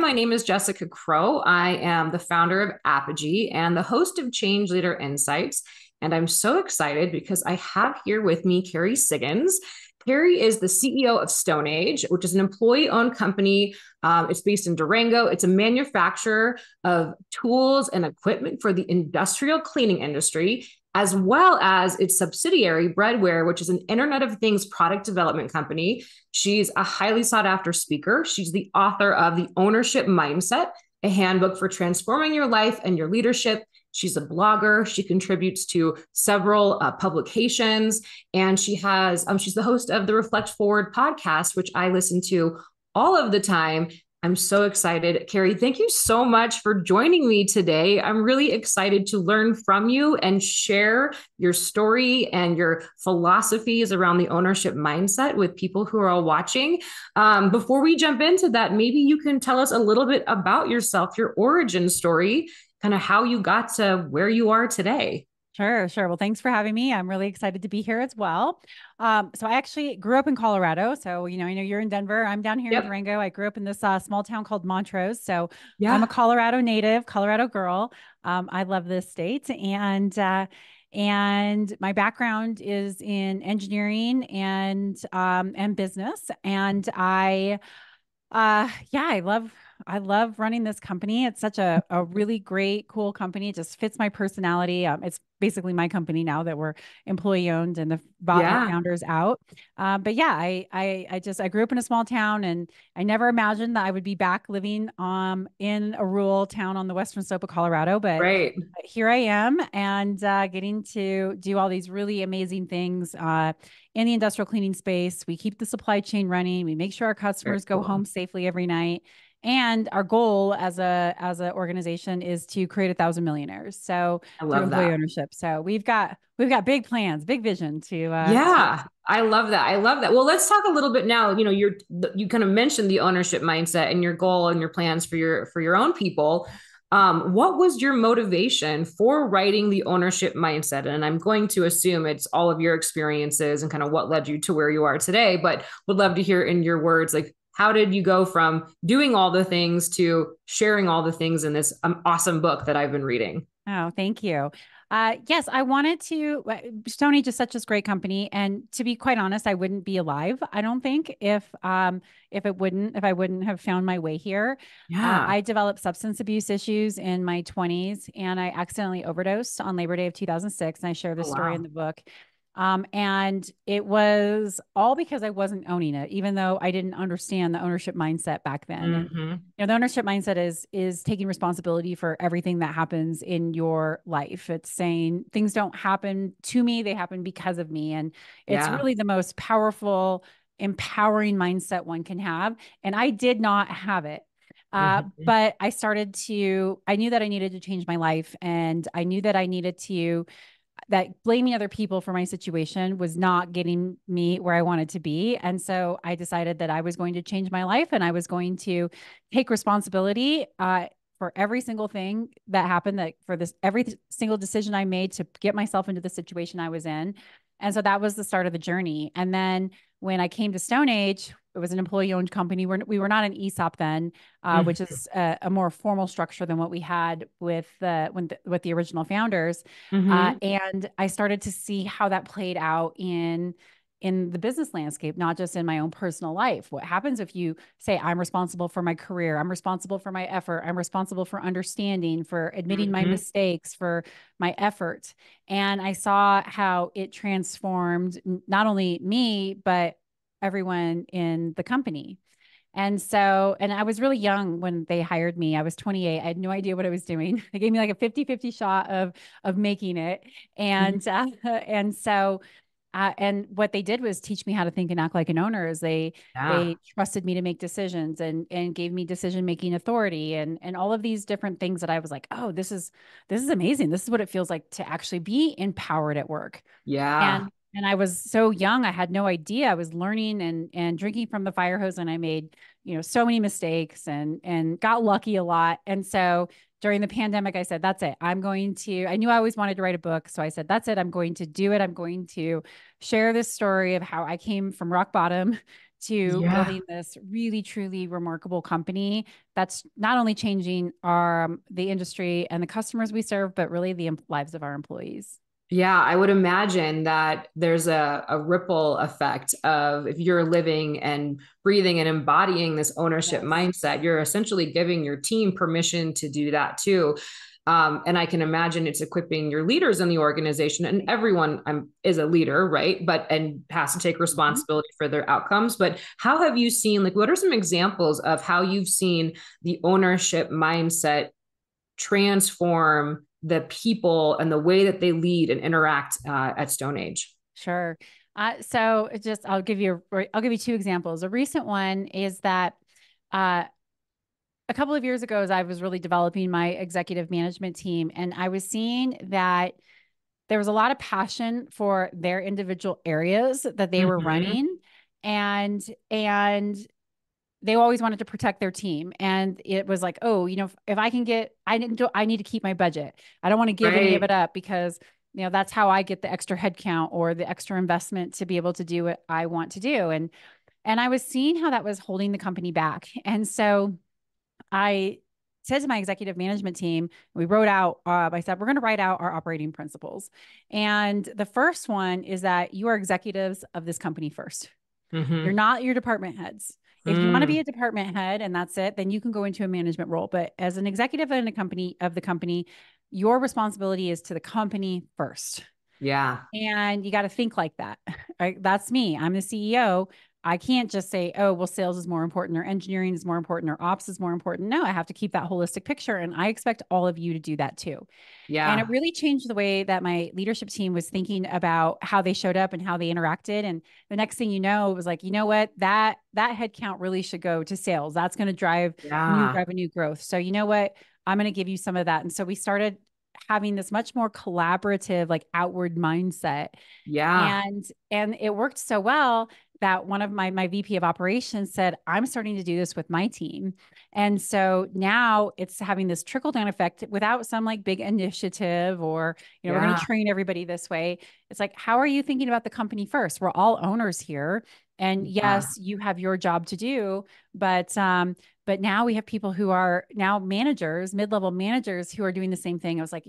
my name is Jessica Crow. I am the founder of Apogee and the host of Change Leader Insights. And I'm so excited because I have here with me Kerry Siggins. Kerry is the CEO of StoneAge, which is an employee-owned company. It's based in Durango. It's a manufacturer of tools and equipment for the industrial cleaning industry, as well as its subsidiary, Breadware, which is an Internet of Things product development company. She's a highly sought after speaker. She's the author of The Ownership Mindset, a handbook for transforming your life and your leadership. She's a blogger. She contributes to several publications, and she's the host of the Reflect Forward podcast, which I listen to all of the time. I'm so excited. Kerry, thank you so much for joining me today. I'm really excited to learn from you and share your story and your philosophies around the ownership mindset with people who are all watching. Before we jump into that, maybe you can tell us a little bit about yourself, your origin story, kind of how you got to where you are today. Sure, sure. Well, thanks for having me. I'm really excited to be here as well. So I actually grew up in Colorado. So, I know you're in Denver. I'm down here in Yep. Durango. I grew up in this small town called Montrose. So I'm a Yeah. Colorado native, Colorado girl. I love this state. And my background is in engineering and business. And I love running this company. It's such a really great, cool company. It just fits my personality. It's basically my company now that we're employee owned and the bought our Yeah. founders out. But yeah, I grew up in a small town, and I never imagined that I would be back living in a rural town on the western slope of Colorado. But Right. here I am, and getting to do all these really amazing things in the industrial cleaning space. We keep the supply chain running. We make sure our Very customers go cool. home safely every night. And our goal as a organization is to create 1,000 millionaires. So I through love employee that. ownership. So we've got big plans, big vision to Yeah, I love that. I love that. Well, let's talk a little bit now. You kind of mentioned the ownership mindset and your goal and your plans for your own people. What was your motivation for writing the ownership mindset? And I'm going to assume it's all of your experiences and kind of what led you to where you are today, but would love to hear in your words, like, how did you go from doing all the things to sharing all the things in this awesome book that I've been reading? Oh, thank you. Yes, I wanted to. StoneAge is such a great company, and to be quite honest, I wouldn't be alive. I don't think if I wouldn't have found my way here. Yeah. I developed substance abuse issues in my 20s, and I accidentally overdosed on Labor Day of 2006. And I share Oh, this story in wow. the book. And it was all because I wasn't owning it, even though I didn't understand the ownership mindset back then. And Hmm. the ownership mindset is taking responsibility for everything that happens in your life. It's saying things don't happen to me, they happen because of me. And it's Yeah. really the most powerful, empowering mindset one can have. And I did not have it. Hmm. But I knew that I needed to change my life, and I knew that I needed to that blaming other people for my situation was not getting me where I wanted to be. And so I decided that I was going to change my life, and I was going to take responsibility for every single thing that happened, that for this, every single decision I made to get myself into the situation I was in. And so that was the start of the journey. And then when I came to StoneAge, it was an employee owned company. We were not an ESOP then, which Hmm. is a more formal structure than what we had with the original founders. Hmm. And I started to see how that played out in the business landscape, not just in my own personal life. What happens if you say, I'm responsible for my career, I'm responsible for my effort, I'm responsible for understanding, for admitting my Hmm. mistakes, for my effort. And I saw how it transformed not only me, but everyone in the company. And I was really young when they hired me. I was 28. I had no idea what I was doing. They gave me like a 50-50 shot of making it. Hmm. And and so and what they did was teach me how to think and act like an owner. Is Yeah. they trusted me to make decisions, and gave me decision making authority, and all of these different things that I was like, oh, this is amazing. This is what it feels like to actually be empowered at work. Yeah. And I was so young, I had no idea. I was learning and drinking from the fire hose, and I made, so many mistakes, and got lucky a lot. And so during the pandemic, I said, that's it. I knew I always wanted to write a book. So I said, that's it. I'm going to do it. I'm going to share this story of how I came from rock bottom to Yeah. building this really, truly remarkable company that's not only changing our the industry and the customers we serve, but really the lives of our employees. Yeah, I would imagine that there's a ripple effect of if you're living and breathing and embodying this ownership Yes. mindset, you're essentially giving your team permission to do that too. And I can imagine it's equipping your leaders in the organization, and everyone is a leader, right? But and has to take Mhm. responsibility for their outcomes. But how have you seen, like, what are some examples of how you've seen the ownership mindset transform the people and the way that they lead and interact at StoneAge? Sure. So I'll give you two examples. A recent one is that uh, a couple of years ago, as I was really developing my executive management team, and I was seeing that there was a lot of passion for their individual areas that they were Mm-hmm. running, and they always wanted to protect their team. And it was like, oh, if I can get, I need to keep my budget. I don't want to give any of Right. it up because, that's how I get the extra headcount or the extra investment to be able to do what I want to do. And I was seeing how that was holding the company back. And so I said to my executive management team, we wrote out, I said, we're going to write out our operating principles. And the first one is that you are executives of this company first. You're Mm-hmm. not your department heads. If you want to be Mm. a department head and that's it, then you can go into a management role. But as an executive in a company of the company, your responsibility is to the company first. Yeah. And you got to think like that. Right? That's me. I'm the CEO. I can't just say, oh, well, sales is more important or engineering is more important or ops is more important. No, I have to keep that holistic picture. And I expect all of you to do that too. And it Yeah. really changed the way that my leadership team was thinking about how they showed up and how they interacted. And the next thing you know, it was like, you know what, that headcount really should go to sales. That's going to drive new Yeah. revenue growth. So you know what, I'm going to give you some of that. And so we started having this much more collaborative, like outward mindset, Yeah. and it worked so well that one of my VP of operations said, I'm starting to do this with my team. And so now it's having this trickle down effect without some like big initiative or, we're going Yeah. to train everybody this way. It's like, how are you thinking about the company first? We're all owners here. And Yeah. yes, you have your job to do, but now we have people who are now managers, mid-level managers who are doing the same thing. I was like,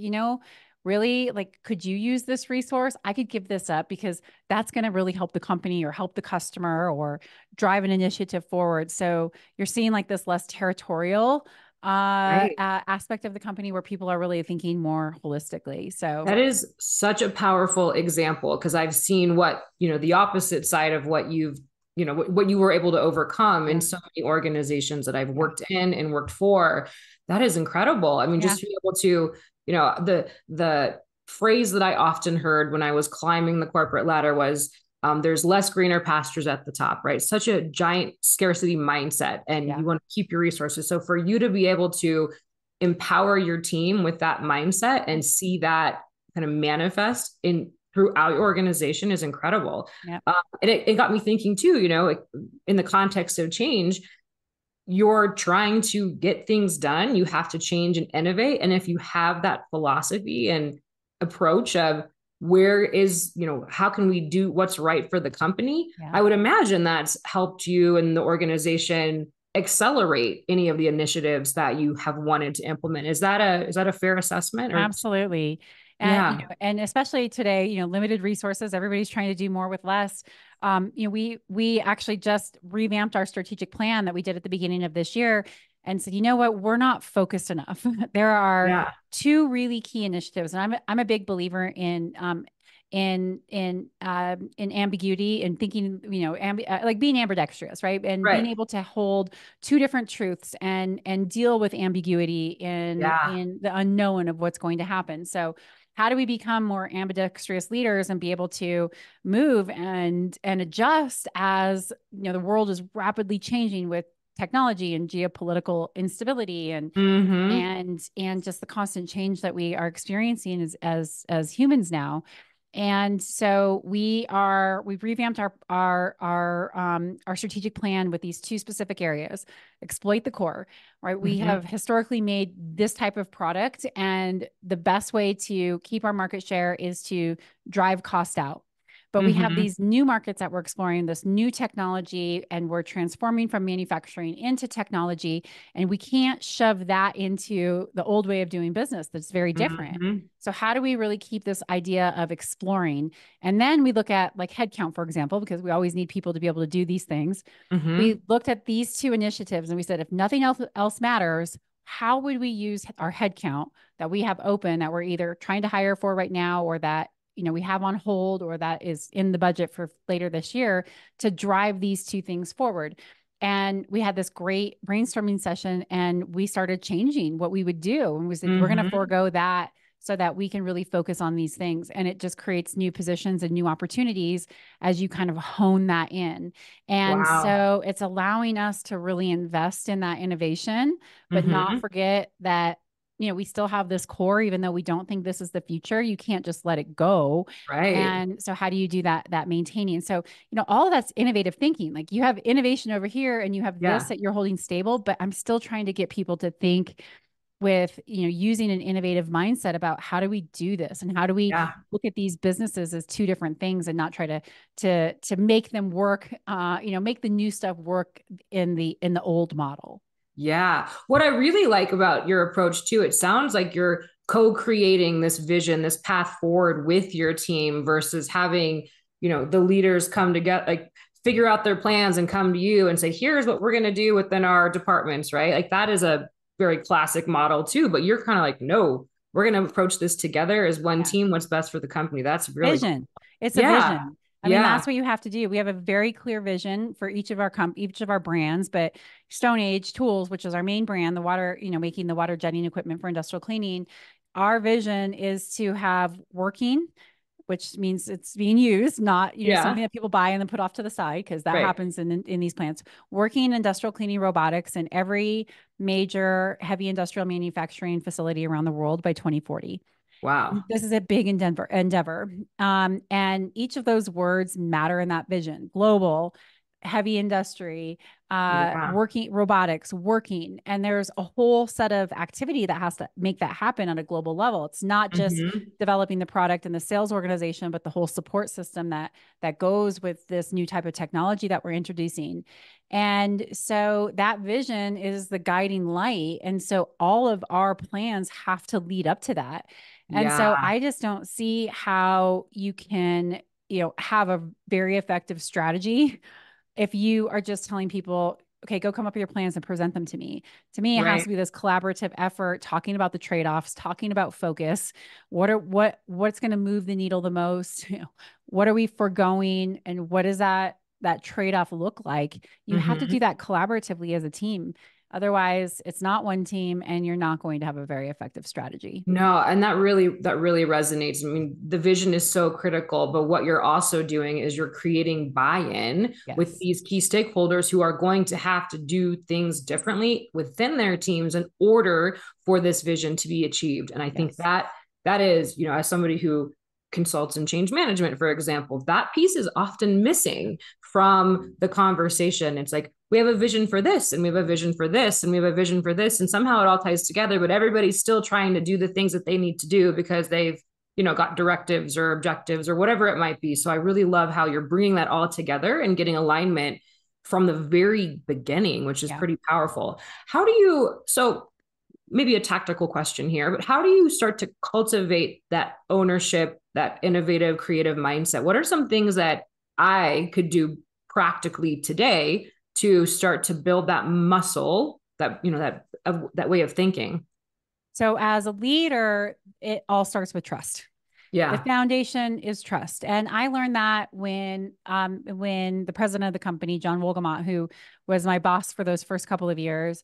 really, like, could you use this resource? I could give this up because that's going to really help the company or help the customer or drive an initiative forward. So you're seeing like this less territorial Right. aspect of the company where people are really thinking more holistically. So That is such a powerful example because I've seen what, the opposite side of what what you were able to overcome in yeah, so many organizations that I've yeah, worked in and worked for. That is incredible. I mean, yeah, just to be able to, the phrase that I often heard when I was climbing the corporate ladder was, there's less greener pastures at the top, right? Such a giant scarcity mindset, and yeah, you want to keep your resources. So for you to be able to empower your team with that mindset yeah, and see that kind of manifest in throughout your organization is incredible. yeah, And it got me thinking too, like, in the context of change, you're trying to get things done, you have to change and innovate. And if you have that philosophy and approach of where is, how can we do what's right for the company? yeah. I would imagine that's helped you and the organization accelerate any of the initiatives that you have wanted to implement. Is that a fair assessment? Or Absolutely. And yeah. and especially today, limited resources, everybody's trying to do more with less. We actually just revamped our strategic plan that we did at the beginning of this year and said, you know what, we're not focused enough. There are Yeah. two really key initiatives, and I'm a big believer in ambiguity and thinking, like being ambidextrous, right? And being Right. able to hold two different truths and deal with ambiguity Yeah. in the unknown of what's going to happen. So how do we become more ambidextrous leaders and be able to move and adjust as the world is rapidly changing with technology and geopolitical instability Mm-hmm. and just the constant change that we are experiencing as humans now. And so we've revamped our strategic plan with these two specific areas. Exploit the core, right? We Mm-hmm. have historically made this type of product, and the best way to keep our market share is to drive cost out. but we have Mm-hmm. these new markets that we're exploring, this new technology, and we're transforming from manufacturing into technology. And we can't shove that into the old way of doing business that's very different. Mm-hmm. So how do we really keep this idea of exploring? And then we look at like headcount, for example, because we always need people to be able to do these things. Mm-hmm. We looked at these two initiatives and we said, if nothing else matters, how would we use our headcount that we have open that we're either trying to hire for right now or that we have on hold or that is in the budget for later this year to drive these two things forward. And we had this great brainstorming session and we started changing what we would do. And we said, we're going to Mm-hmm. forego that so that we can really focus on these things. And it just creates new positions and new opportunities as you kind of hone that in. And Wow. so it's allowing us to really invest in that innovation, but not Mm-hmm. forget that we still have this core, even though we don't think this is the future. You can't just let it go. Right. And so how do you do that maintaining? So, all of that's innovative thinking. Like you have innovation over here and you have this Yeah. that you're holding stable, but I'm still trying to get people to think with, using an innovative mindset about how do we do this and how do we Yeah. look at these businesses as two different things and not try to make them work, make the new stuff work in the old model. Yeah. What I really like about your approach too, it sounds like you're co-creating this vision, this path forward with your team versus having, the leaders come together, like figure out their plans and come to you and say, here's what we're going to do within our departments, right? Like that is a very classic model too, but you're kind of like, no, we're going to approach this together as one Yeah. team, what's best for the company. That's really cool. Vision. It's a Yeah. vision. I mean, Yeah. that's what you have to do. We have a very clear vision for each of our brands, but StoneAge Tools, which is our main brand, the water, making the water jetting equipment for industrial cleaning. Our vision is to have working, which means it's being used, not, something Yeah. that people buy and then put off to the side, because that Right. happens in these plants. Working industrial cleaning robotics in every major heavy industrial manufacturing facility around the world by 2040. Wow. This is a big endeavor. And each of those words matter in that vision: global, heavy industry, Yeah. working, robotics, working. And there's a whole set of activity that has to make that happen on a global level. It's not just Mm-hmm. developing the product and the sales organization, but the whole support system that goes with this new type of technology that we're introducing. And so that vision is the guiding light. And so all of our plans have to lead up to that. And Yeah. so I just don't see how you can, have a very effective strategy if you are just telling people, okay, go come up with your plans and present them to me. To me, it has Right. to be this collaborative effort, talking about the trade-offs, talking about focus. What's going to move the needle the most? What are we foregoing, and what does that trade-off look like? You have to do Mm-hmm. that collaboratively as a team. Otherwise, it's not one team and you're not going to have a very effective strategy. No, and that really resonates. I mean, the vision is so critical, but what you're also doing is you're creating buy-in with Yes. these key stakeholders who are going to have to do things differently within their teams in order for this vision to be achieved. And I think Yes. that is, as somebody who consults in change management, for example, that piece is often missing from the conversation. It's like, we have a vision for this, and we have a vision for this, and we have a vision for this. And somehow it all ties together, but everybody's still trying to do the things that they need to do because they've, got directives or objectives or whatever it might be. So I really love how you're bringing that all together and getting alignment from the very beginning, which is Yeah. pretty powerful. So maybe a tactical question here, but how do you start to cultivate that ownership, that innovative, creative mindset? What are some things that I could do practically today to start to build that muscle, that way of thinking? So as a leader, it all starts with trust. The Yeah. foundation is trust. And I learned that when the president of the company, John Wolgamott, who was my boss for those first couple of years,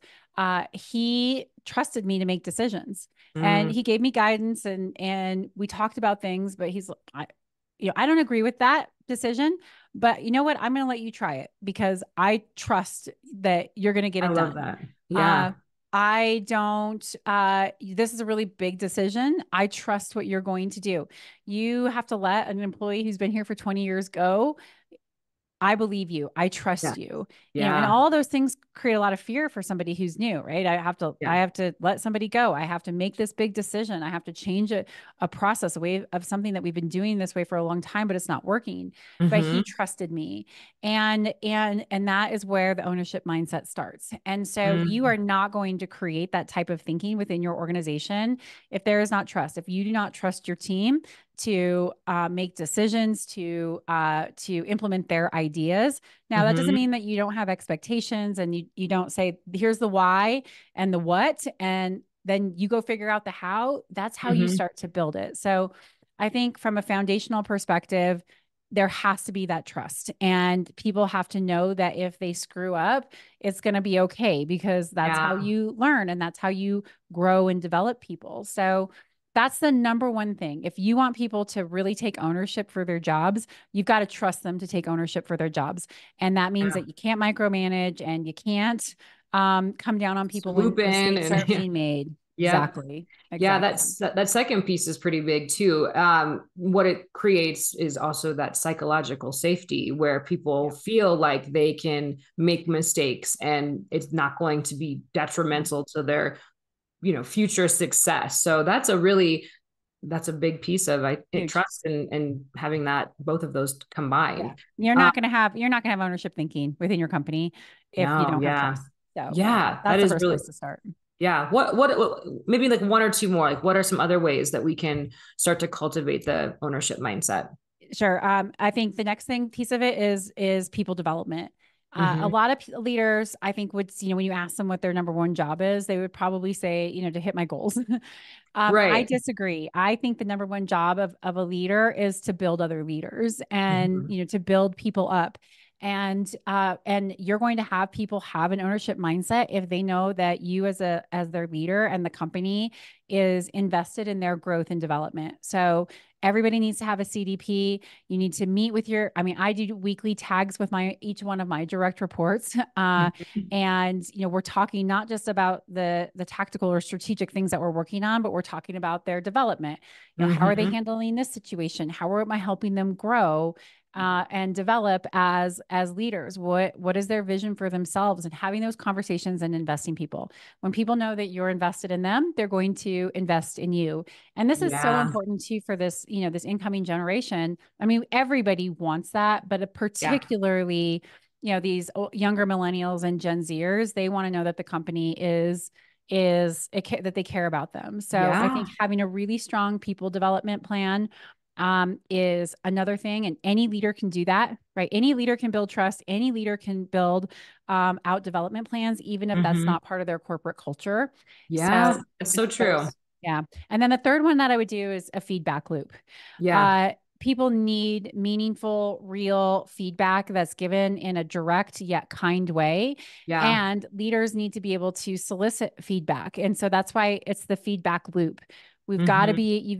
he trusted me to make decisions. And Mm, he gave me guidance and we talked about things, but I don't agree with that decision, but you know what? I'm going to let you try it because I trust that you're going to get I it love done. that. Uh, Yeah. I don't, this is a really big decision. I trust what you're going to do. You have to let an employee who's been here for 20 years go. I believe you. I Yeah. trust you. And Yeah. all those things create a lot of fear for somebody who's new, right? I Yeah. have to let somebody go. I have to make this big decision. I have to change a process, a way of something that we've been doing this way for a long time, but it's not working. But he Mm-hmm. trusted me. And that is where the ownership mindset starts. And so you are not going to create that type of thinking within your organization if there is not trust. If you do not trust your team to make decisions, to implement their ideas. Now, that doesn't Mm-hmm. mean that you don't have expectations and you don't say, here's the why and the what, and then you go figure out the how. That's how you Mm-hmm. start to build it. So I think from a foundational perspective, there has to be that trust, and people have to know that if they screw up, it's going to be okay, because that's how Yeah. you learn and that's how you grow and develop people. So that's the number one thing. If you want people to really take ownership for their jobs, you've got to trust them to take ownership for their jobs. And that means Yeah. that you can't micromanage and you can't come down on people when Swoop in mistakes and are being made. yeah. Exactly. Yeah, Exactly. that second piece is pretty big too. What it creates is also that psychological safety where people Yeah. feel like they can make mistakes and it's not going to be Yeah. detrimental to their, future success. So that's a big piece of Huge. trust and having that both of those Yeah. combined. You're not going to have ownership thinking within your company if you No, don't have yeah. trust. So yeah, Yeah, that that's the is first really place to start. yeah. What maybe like one or two more, like what are some other ways that we can start to cultivate the ownership mindset? Sure. I think the next thing piece of it is people development. A Mm-hmm. lot of leaders, I think, would, when you ask them what their number one job is, they would probably say, to hit my goals. I Right. disagree. I think the number one job of a leader is to build other leaders and, Mm-hmm. to build people up. And you're going to have people have an ownership mindset if they know that you as their leader and the company is invested in their growth and development. So everybody needs to have a CDP. You need to meet with I do weekly tags with each one of my direct reports. Mm-hmm. And, we're talking not just about the tactical or strategic things that we're working on, but we're talking about their development. How are they Mm-hmm. handling this situation? How am I helping them grow? And develop as leaders? What is their vision for themselves? And having those conversations and investing people. When people know that you're invested in them, they're going to invest in you. And this is so Yeah. important too for this incoming generation. I mean, everybody wants that, but Yeah. particularly, these younger millennials and Gen Zers, they want to know that the company that they care about them. So I think Yeah. having a really strong people development plan is another thing. And any leader can do that, right? Any leader can build trust. Any leader can build out development plans, even if that's Mm-hmm. not part of their corporate culture. Yeah. So That's I so think true. those, yeah. And then the third one that I would do is a feedback loop. Yeah. Uh, People need meaningful, real feedback that's given in a direct yet kind way. Yeah. And leaders need to be able to solicit feedback. And so that's why it's the feedback loop. Mm-hmm. You've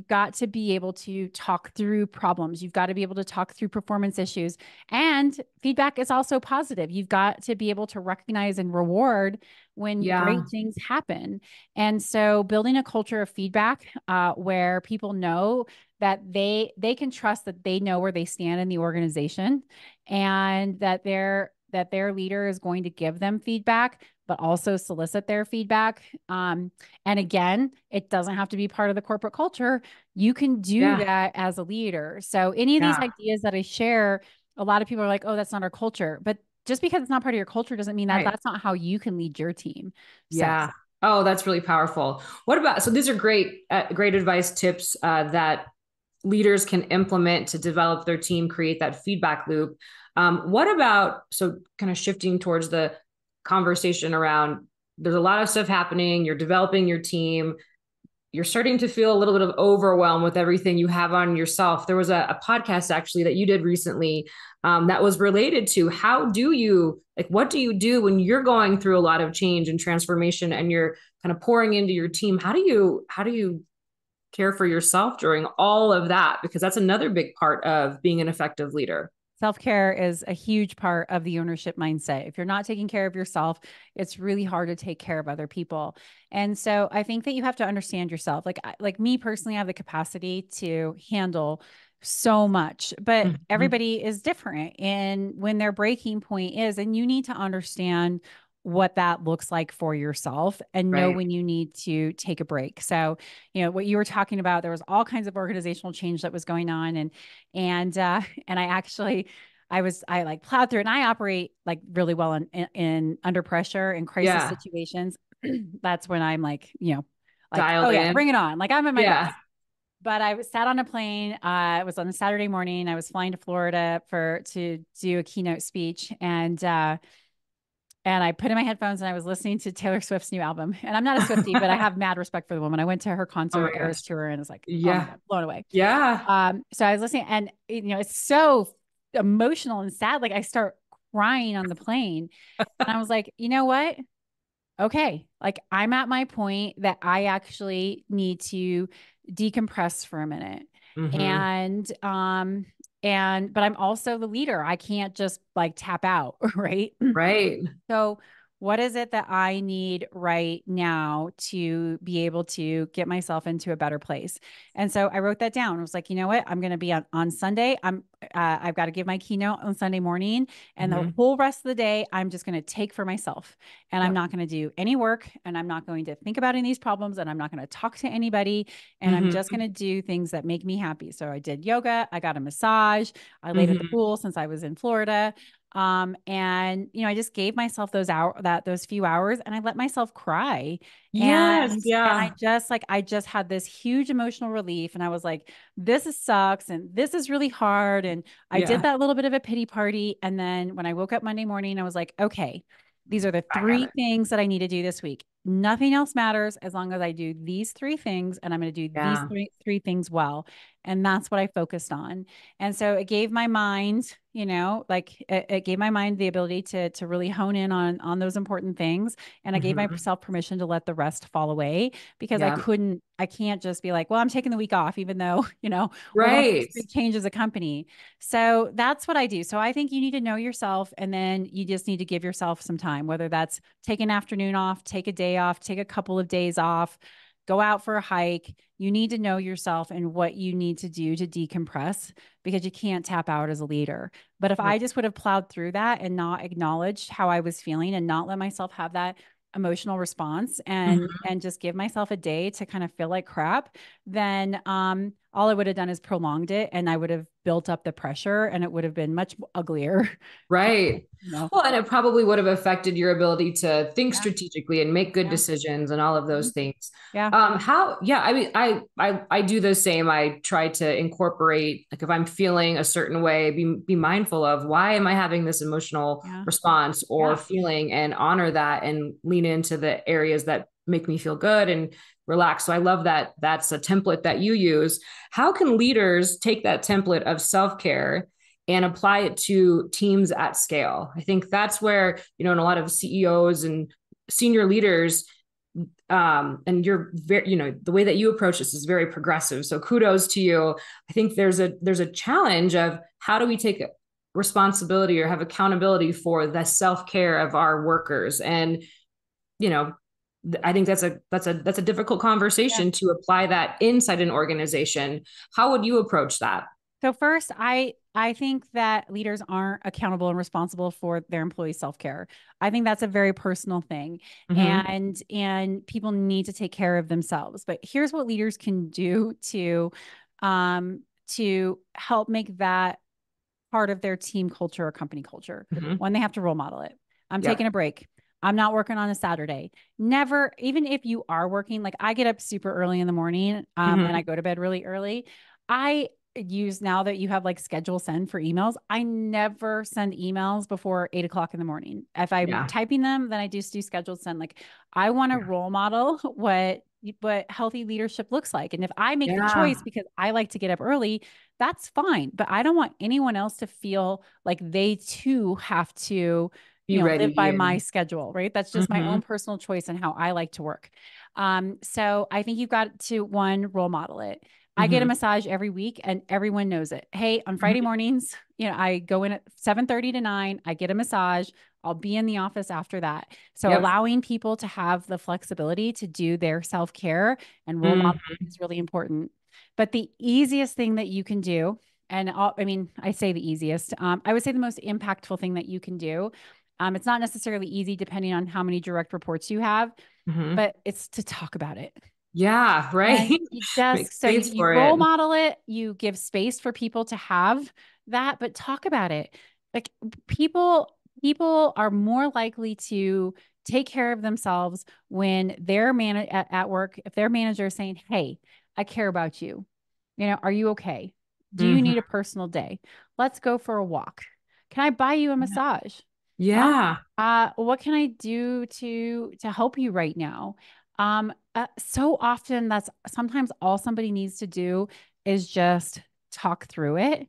got to be able to talk through problems. You've got to be able to talk through performance issues. And feedback is also positive. You've got to be able to recognize and reward when Yeah. great things happen. And so building a culture of feedback where people know that they can trust that they know where they stand in the organization, and that their leader is going to give them feedback, but also solicit their feedback. And again, it doesn't have to be part of the corporate culture. You can do Yeah. that as a leader. So any of these Yeah. ideas that I share, a lot of people are like, oh, that's not our culture. But just because it's not part of your culture doesn't mean that Right. that's not how you can lead your team. So Yeah. Oh, that's really powerful. What about, so these are great advice tips that leaders can implement to develop their team, create that feedback loop. What about, so kind of shifting towards the conversation around there's a lot of stuff happening, you're developing your team, you're starting to feel a little bit of overwhelm with everything you have on yourself. There was a podcast actually that you did recently that was related to how do you, like, what do you do when you're going through a lot of change and transformation and you're kind of pouring into your team? How do you care for yourself during all of that? Because that's another big part of being an effective leader. self-care is a huge part of the ownership mindset. If you're not taking care of yourself, it's really hard to take care of other people. And so I think that you have to understand yourself. Like me personally, I have the capacity to handle so much, but Mhm. everybody is different. And when their breaking point is, and you need to understand what that looks like for yourself and know Right. when you need to take a break. So, what you were talking about, there was all kinds of organizational change that was going on. And I actually, I like plowed through it, and I operate like really well in under pressure in crisis Yeah. situations. That's when I'm like, like, oh Dialed yeah, in. bring it on. Like I'm at my Yeah. best. But I was sat on a plane. It was on a Saturday morning. I was flying to Florida to do a keynote speech, and I put in my headphones and I was listening to Taylor Swift's new album. And I'm not a Swiftie, but I have mad respect for the woman. I went to her Oh my concert, Eras gosh. tour, and it's like, oh my Yeah. god, blown away. Yeah. So I was listening, and it's so emotional and sad. Like I start crying on the plane, and I was like, you know what? Okay, like I'm at my point that I actually need to decompress for a minute. Hmm. And but I'm also the leader. I can't just like tap out, right? Right. So, what is it that I need right now to be able to get myself into a better place? And so I wrote that down. I was like, you know what? I'm going to be on Sunday. I've got to give my keynote on Sunday morning, and the Hmm. whole rest of the day, I'm just going to take for myself. And I'm Yep. not going to do any work, and I'm not going to think about any of these problems, and I'm not going to talk to anybody. And I'm just Hmm. going to do things that make me happy. So I did yoga. I got a massage. I laid at the Hmm. pool since I was in Florida. And I just gave myself those few hours, and I let myself cry. Yes. And Yeah. I just had this huge emotional relief. And I was like, sucks, and this is really hard. And I did Yeah. that little bit of a pity party. And then when I woke up Monday morning, I was like, okay, these are the Back at three it. things that I need to do this week. Nothing else matters as long as I do these three things, and I'm going to do these Yeah. three things well. And that's what I focused on. And so it gave my mind, like it gave my mind the ability to really hone in on those important things. And I gave Hmm. myself permission to let the rest fall away, because Yeah. I can't just be like, well, I'm taking the week off, even though, we're going through this Right. big change as a company. So that's what I do. So I think you need to know yourself, and then you just need to give yourself some time, whether that's take an afternoon off, take a day off, take a couple of days off, go out for a hike. You need to know yourself and what you need to do to decompress, because you can't tap out as a leader. But if Yep. I just would have plowed through that and not acknowledged how I was feeling and not let myself have that emotional response, Hmm. and just give myself a day to kind of feel like crap, then all I would have done is prolonged it, and I would have built up the pressure, and it would have been much uglier. Right. you know. Well, and it probably would have affected your ability to think Yeah. strategically and make good Yeah. decisions and all of those Mhm. things. Yeah. Yeah, I mean, I do the same. I try to incorporate, like if I'm feeling a certain way, be mindful of why am I having this emotional Yeah. response or Yeah. feeling, and honor that and lean into the areas that make me feel good and relax. So I love that that's a template that you use. How can leaders take that template of self-care and apply it to teams at scale? I think that's where, and a lot of CEOs and senior leaders, and you're very, the way that you approach this is very progressive. So kudos to you. I think there's a challenge of how do we take responsibility or have accountability for the self-care of our workers. And, you know, I think that's a difficult Yeah. conversation to apply that inside an organization. How would you approach that? So first, I think that leaders aren't accountable and responsible for their employees' self-care. I think that's a very personal thing. Mm-hmm. And people need to take care of themselves. But here's what leaders can do to help make that part of their team culture or company culture. Mm-hmm. One, they have to role model it. I'm taking Yep. a break. I'm not working on a Saturday. Never, even if you are working, like I get up super early in the morning, and I Mm-hmm. go to bed really early. I use, now that you have like schedule send for emails, I never send emails before 8 o'clock in the morning. If I'm Yeah. typing them, then I just do scheduled send. Like I want to Yeah. role model what healthy leadership looks like. And if I make the Yeah. choice because I like to get up early, that's fine. But I don't want anyone else to feel like they too have to, Be live by ready my and schedule, right? That's just my mm-hmm. own personal choice and how I like to work. So I think you've got to, one, role model it. I get a Mm-hmm. massage every week and everyone knows it. Hey, on Friday Mm-hmm. mornings, I go in at 7:30 to 9, I get a massage. I'll be in the office after that. So Yep. allowing people to have the flexibility to do their self-care and role model Mm-hmm. is really important. But the easiest thing that you can do, and I mean, I say the easiest, I would say the most impactful thing that you can do. It's not necessarily easy depending on how many direct reports you have, Hmm. but it's to talk about it. Yeah, right. And you Make just, so space you for role it. model it, you give space for people to have that, but talk about it. Like people are more likely to take care of themselves when their at work, if their manager is saying, "Hey, I care about you. You know, are you okay? Do you Hmm. need a personal day? Let's go for a walk. Can I buy you a massage? Yeah. What can I do to help you right now?" So often that's sometimes all somebody needs to do is just talk through it.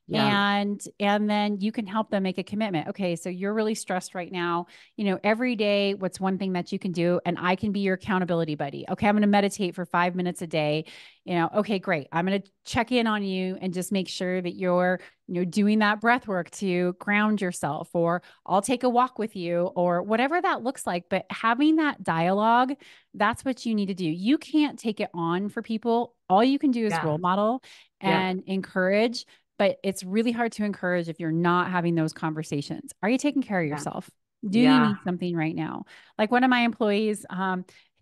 Yeah. And then you can help them make a commitment. Okay, so you're really stressed right now. You know, every day, what's one thing that you can do? And I can be your accountability buddy. Okay, I'm going to meditate for 5 minutes a day. You know, okay, great. I'm going to check in on you and just make sure that you're, doing that breath work to ground yourself, or I'll take a walk with you, or whatever that looks like. But having that dialogue, that's what you need to do. You can't take it on for people. All you can do is Yeah. role model Yep. and encourage, but it's really hard to encourage if you're not having those conversations. Are you taking care of Yeah. yourself? Do you Yeah. need something right now? Like one of my employees,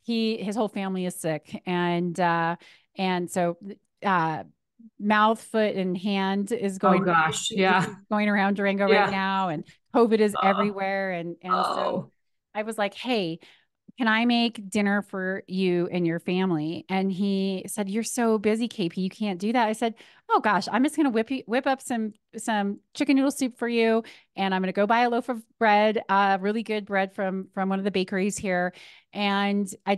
his whole family is sick, and so uh mouth, foot, and hand is Oh going gosh. Yeah. is going around Durango right Yeah. now, and COVID is Oh. everywhere. And so Oh. I was like, "Hey, can I make dinner for you and your family?" And he said, "You're so busy, KP. You can't do that." I said, "Oh gosh, I'm just going to whip up some chicken noodle soup for you. And I'm going to go buy a loaf of bread, really good bread from one of the bakeries here." And I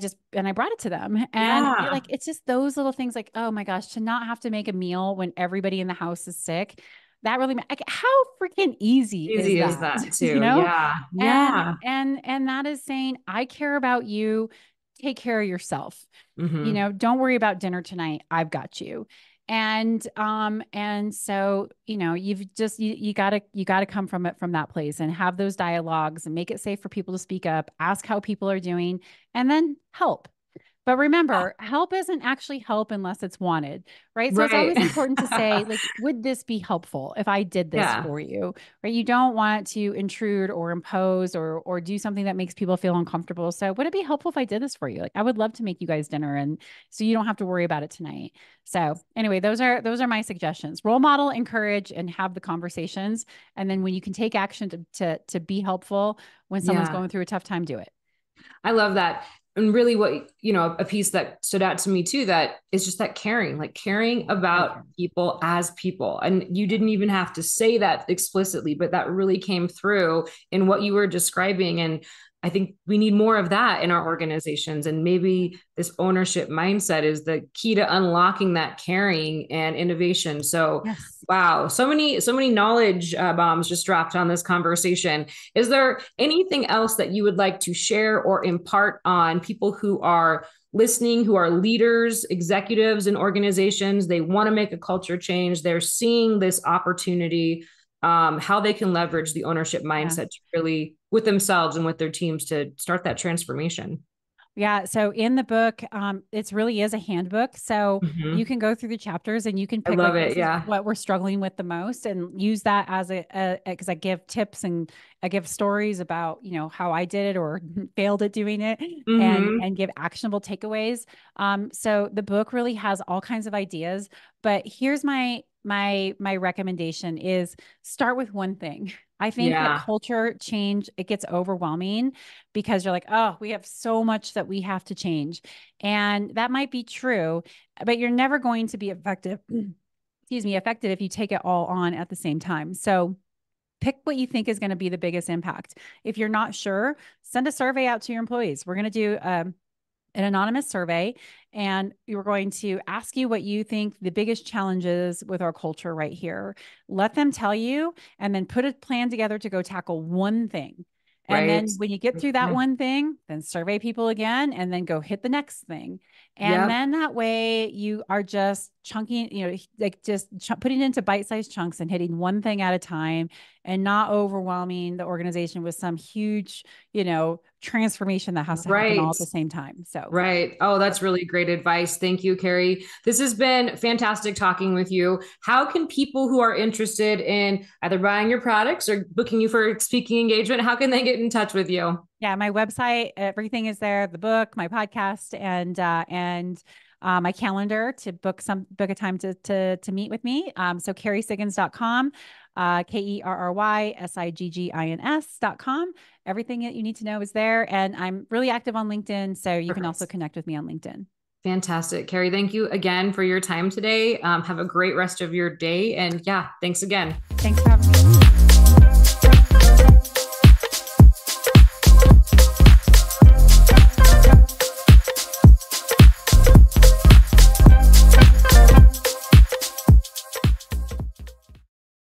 brought it to them. And you're Yeah. like, it's just those little things, like, oh my gosh, to not have to make a meal when everybody in the house is sick. That really, like, how freaking easy is Easy as that? that You too. know? Yeah. and Yeah. and that is saying, I care about you. Take care of yourself. Hmm. Don't worry about dinner tonight. I've got you. And so, you gotta come from it, from that place, and have those dialogues and make it safe for people to speak up, ask how people are doing, and then help. But remember, help isn't actually help unless it's wanted, right? So it's Right. always important to say, like, would this be helpful if I did this Yeah. for you? Right? You don't want to intrude or impose or do something that makes people feel uncomfortable. So would it be helpful if I did this for you? Like, I would love to make you guys dinner, and so you don't have to worry about it tonight. So anyway, those are my suggestions. Role model, encourage, and have the conversations. And then when you can take action to be helpful when someone's Yeah. going through a tough time, do it. I love that. And really what, a piece that stood out to me too, that is just that caring, like caring Very about true. people as people. And you didn't even have to say that explicitly, but that really came through in what you were describing. And I think we need more of that in our organizations. And maybe this ownership mindset is the key to unlocking that caring and innovation. So, Yes. wow, so many knowledge bombs just dropped on this conversation. Is there anything else that you would like to share or impart on people who are listening, who are leaders, executives in organizations? They want to make a culture change. They're seeing this opportunity, how they can leverage the ownership Yeah. mindset to really, with themselves and with their teams, to start that transformation. Yeah. So in the book, it's really is a handbook. So you Mm-hmm. can go through the chapters and you can I pick, love like, it. this is Yeah. what we're struggling with the most, and use that as because I give tips and I give stories about, how I did it or failed at doing it, and Mm-hmm. give actionable takeaways. So the book really has all kinds of ideas, but here's my recommendation is start with one thing. I think that Yeah. culture change, it gets overwhelming because you're like, oh, we have so much that we have to change. And that might be true, but you're never going to be effective, excuse me, effective if you take it all on at the same time. So pick what you think is going to be the biggest impact. If you're not sure, send a survey out to your employees. We're going to do an anonymous survey, and we're going to ask you what you think the biggest challenges with our culture right here. Let them tell you, and then put a plan together to go tackle one thing. And Right. then when you get through that Okay. one thing, then survey people again, and then go hit the next thing. And Yep. then that way you are just chunking, like just putting it into bite-sized chunks and hitting one thing at a time and not overwhelming the organization with some huge, transformation that has to happen all Right. at the same time. So Right. Oh, that's really great advice. Thank you, Kerry. This has been fantastic talking with you. How can people who are interested in either buying your products or booking you for speaking engagement, how can they get in touch with you? yeah, my website, everything is there, the book, my podcast, and my calendar to book a time to meet with me. So kerrysiggins.com, KerrySiggins.com. Everything that you need to know is there. And I'm really active on LinkedIn. So you can also Perfect. connect with me on LinkedIn. Fantastic. Kerry, thank you again for your time today. Have a great rest of your day. And yeah, thanks again. Thanks for having me.